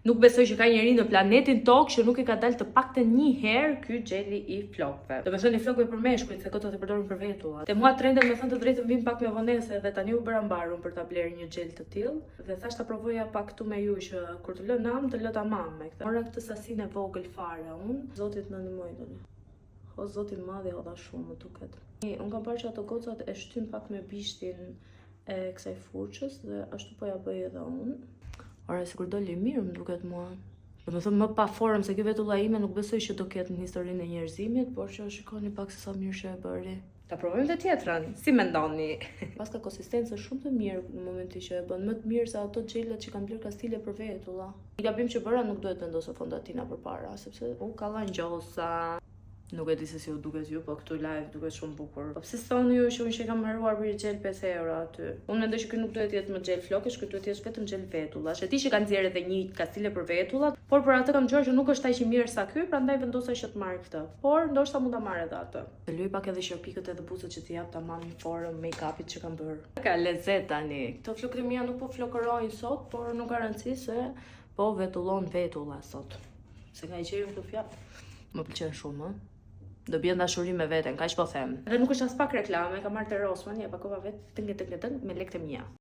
Nuk besoj që ka njeri në planetin Tokë që nuk i ka dalë të paktën një herë ky xheli i flokëve. Do të thënë i flokëve për meshkujt, se këto të përdorin për vetullat. Te mua trendet me thënë të drejtën vin pak me vonese dhe tani u bëra mbarun për ta blerë një xhel të tillë dhe thash ta provoja pak këtu me ju që kur të lë nam të lë tamam me këtë. Ora këtë sasinë e vogël fare unë, Zoti të na ndihmojë tani. O Zoti i madh, o dha shumë më duket. Unë kam parë që ato gocat e shtyn pak me bishtin e kësaj furçës dhe ashtu po ja bëj edhe unë. Ora sikur doli mirë më duket mua. Do të thënë më pa formë se kjo vetulla ime nuk besoj që do ketë në historinë e njerëzimit, por që shikoni pak se sa mirë që e bëri. Ta provojmë të tjetrën. Si mendoni? Pas ka konsistencë shumë të mirë në momentin që e bën më të mirë se ato xhelet që kanë bler Kastile për vetulla. I gabim që bëra nuk duhet vendosë fondatina përpara, sepse u kalla ngjosa. Nuk e di se si u duket ju, po këtu live duket shumë bukur. Po pse thoni ju që unë që kam haruar për një xhel 5 euro aty? Unë mendoj që ky nuk duhet të jetë më xhel flokësh, ky duhet të jetë vetëm xhel vetullash. E di që kanë nxjerrë edhe një Kastile për vetullat, por për atë kam dëgjuar që nuk është aq i mirë sa ky, prandaj vendosa që të marr këtë. Por ndoshta mund ta marr edhe atë. Të luaj pak edhe sharpikët edhe buzët që të jap tamam një formë make-upit që kam bërë. Ka lezet tani. Këto flokët e mia nuk po flokërojnë sot, por nuk ka rëndësi se po vetullon vetulla sot. Se nga i qejun këtu fjalë. Më pëlqen shumë, ëh. Do bjen dashuri me veten, kaq po them. Edhe nuk është as pak reklame, kam marrë te Rossmann, ja pakova vetë tëngë me lekët e mia.